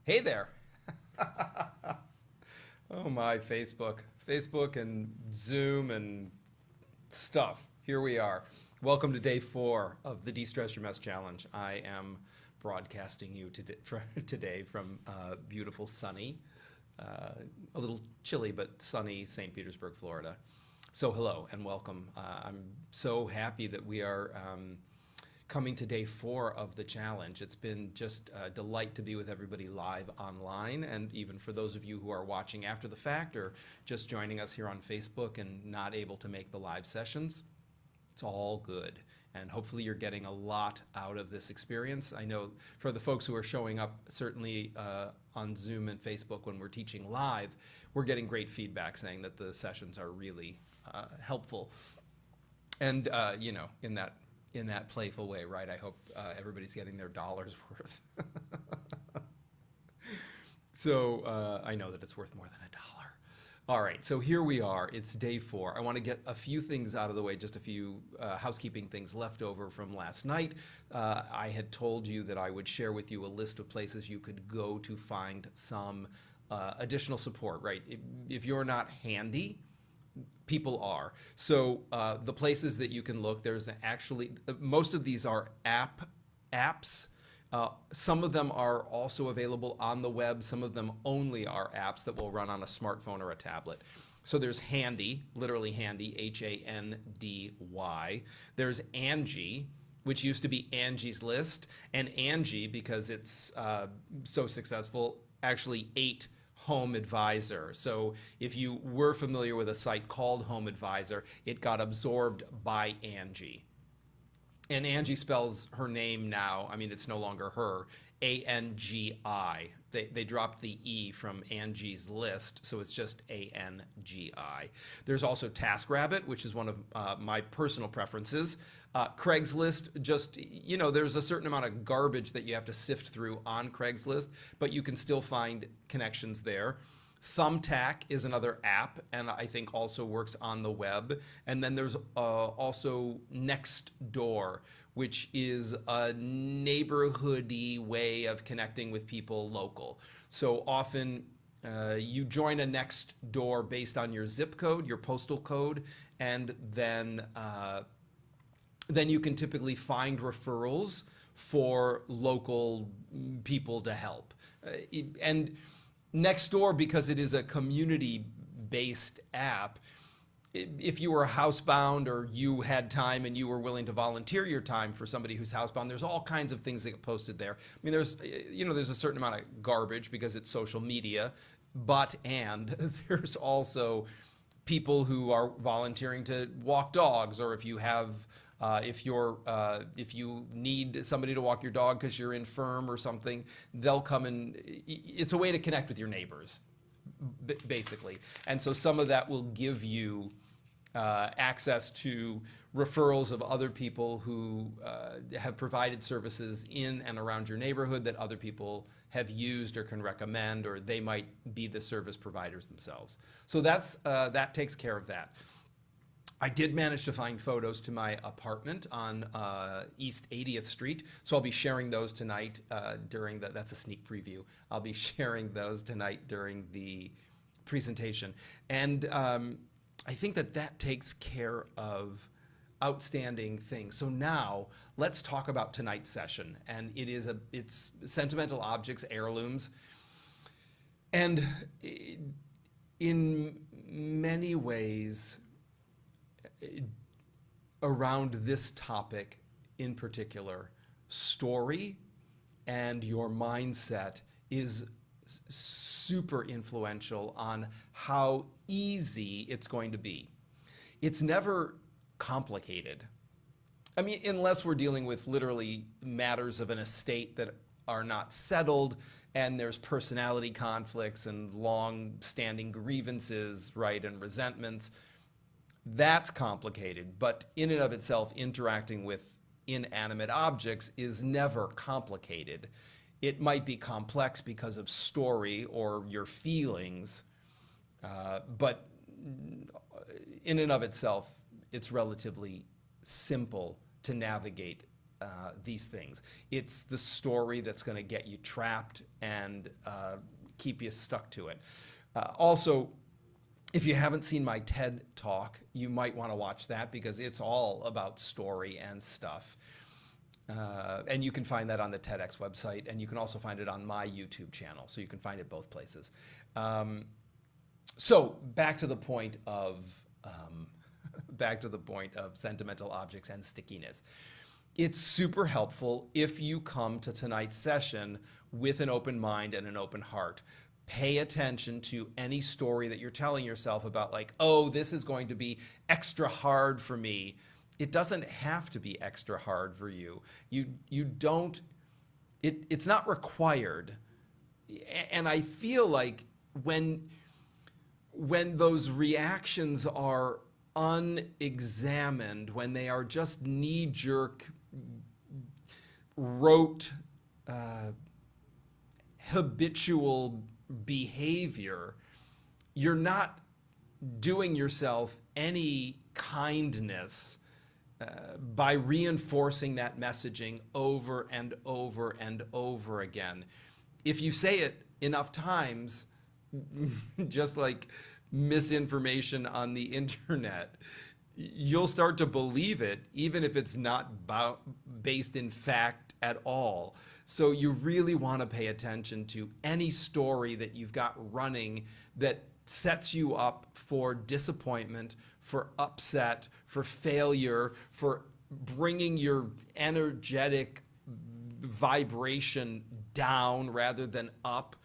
Hey there. Oh my, Facebook. Facebook and Zoom and stuff. Here we are. Welcome to day 4 of the De-Stress Your Mess Challenge. I am broadcasting you today from beautiful, sunny, a little chilly, but sunny St. Petersburg, Florida. So hello and welcome. I'm so happy that we are coming to day 4 of the challenge. It's been just a delight to be with everybody live online, and even for those of you who are watching after the fact or just joining us here on Facebook and not able to make the live sessions. It's all good, and hopefully you're getting a lot out of this experience. I know for the folks who are showing up, certainly on Zoom and Facebook when we're teaching live, we're getting great feedback saying that the sessions are really helpful. And you know, in that playful way, right? I hope everybody's getting their dollar's worth. So I know that it's worth more than $1. All right, so here we are. It's day 4. I want to get a few things out of the way, just a few housekeeping things left over from last night. I had told you that I would share with you a list of places you could go to find some additional support, right? If you're not handy, people are. So the places that you can look, there's actually, most of these are apps. Some of them are also available on the web. Some of them only are apps that will run on a smartphone or a tablet. So there's Handy, literally Handy, Handy. There's Angie, which used to be Angie's List. And Angie, because it's so successful, actually ate Home Advisor. So if you were familiar with a site called Home Advisor, it got absorbed by Angie. And Angie spells her name now, I mean, it's no longer her, A-N-G-I. They dropped the E from Angie's List, so it's just A-N-G-I. There's also TaskRabbit, which is one of my personal preferences. Craigslist, just, you know, there's a certain amount of garbage that you have to sift through on Craigslist, but you can still find connections there. Thumbtack is another app, and I think also works on the web. And then there's also Nextdoor, which is a neighborhoody way of connecting with people local. So often you join a Nextdoor based on your zip code, your postal code, and then you can typically find referrals for local people to help. And Nextdoor, because it is a community-based app, if you were housebound or you had time and you were willing to volunteer your time for somebody who's housebound, there's all kinds of things that get posted there. I mean, there's a certain amount of garbage because it's social media, and there's also people who are volunteering to walk dogs, or if you have if you need somebody to walk your dog because you're infirm or something, they'll come and it's a way to connect with your neighbors, basically. And so some of that will give you access to referrals of other people who have provided services in and around your neighborhood that other people have used or can recommend, or they might be the service providers themselves. So that takes care of that. I did manage to find photos to my apartment on East 80th Street, so I'll be sharing those tonight during that's a sneak preview. I'll be sharing those tonight during the presentation. And I think that takes care of outstanding things. So now let's talk about tonight's session. And it's sentimental objects, heirlooms. And in many ways, around this topic in particular, story and your mindset is super influential on how easy it's going to be. It's never complicated. I mean, unless we're dealing with literally matters of an estate that are not settled and there's personality conflicts and long-standing grievances, right, and resentments. That's complicated, but in and of itself, interacting with inanimate objects is never complicated. It might be complex because of story or your feelings, but in and of itself, it's relatively simple to navigate these things. It's the story that's going to get you trapped and keep you stuck to it. Also, if you haven't seen my TED Talk, you might want to watch that because it's all about story and stuff. And you can find that on the TEDx website, and you can also find it on my YouTube channel, so you can find it both places. So back to the point of sentimental objects and stickiness. It's super helpful if you come to tonight's session with an open mind and an open heart. Pay attention to any story that you're telling yourself about, like, oh, this is going to be extra hard for me. It doesn't have to be extra hard for you. You don't, it's not required. And I feel like when those reactions are unexamined, when they are just knee-jerk, rote, habitual behavior, you're not doing yourself any kindness by reinforcing that messaging over and over and over again. If you say it enough times, just like misinformation on the internet, you'll start to believe it, even if it's not based in fact at all. So you really want to pay attention to any story that you've got running that sets you up for disappointment, for upset, for failure, for bringing your energetic vibration down rather than up.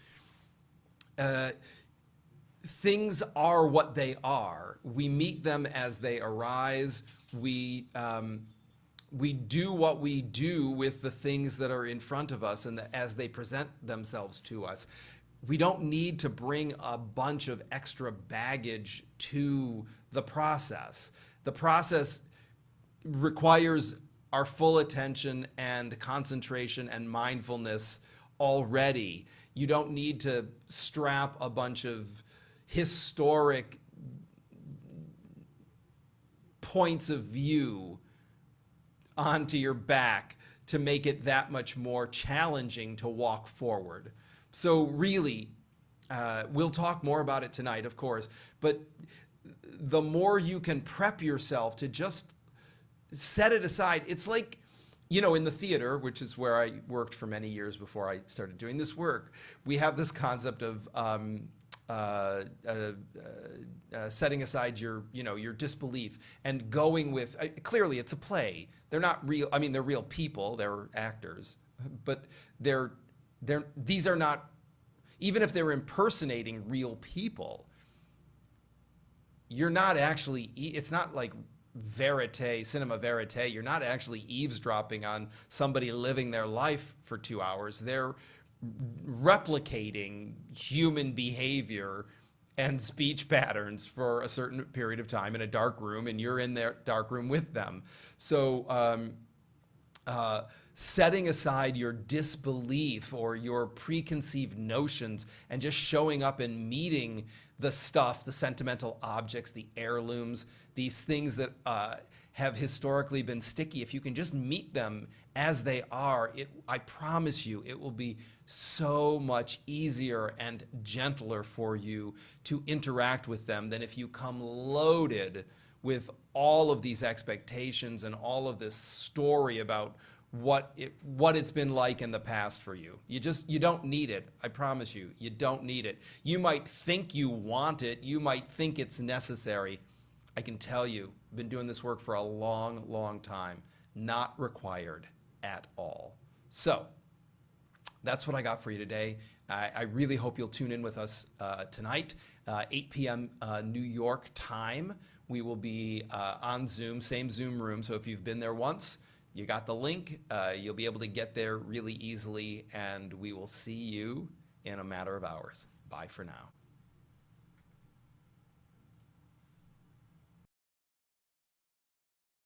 Things are what they are. We meet them as they arise. We do what we do with the things that are in front of us and as they present themselves to us. We don't need to bring a bunch of extra baggage to the process. The process requires our full attention and concentration and mindfulness already. You don't need to strap a bunch of historic points of view onto your back to make it that much more challenging to walk forward. So really, we'll talk more about it tonight, of course, but the more you can prep yourself to just set it aside. It's like, you know, in the theater, which is where I worked for many years before I started doing this work, we have this concept of setting aside your disbelief and going with, clearly it's a play. They're not real. I mean, they're real people. They're actors, but these are not, even if they're impersonating real people, you're not actually, it's not like cinema verite. You're not actually eavesdropping on somebody living their life for 2 hours. They're replicating human behavior and speech patterns for a certain period of time in a dark room, and you're in their dark room with them. So setting aside your disbelief or your preconceived notions and just showing up and meeting the stuff, the sentimental objects, the heirlooms, these things that have historically been sticky, if you can just meet them as they are, I promise you, it will be so much easier and gentler for you to interact with them than if you come loaded with all of these expectations and all of this story about what it's been like in the past for you. You don't need it. I promise you, you don't need it. You might think you want it. You might think it's necessary. I can tell you, I've been doing this work for a long, long time. Not required at all. So that's what I got for you today. I really hope you'll tune in with us tonight, 8 p.m. New York time. We will be on Zoom, same Zoom room. So if you've been there once, you got the link. You'll be able to get there really easily, and we will see you in a matter of hours. Bye for now.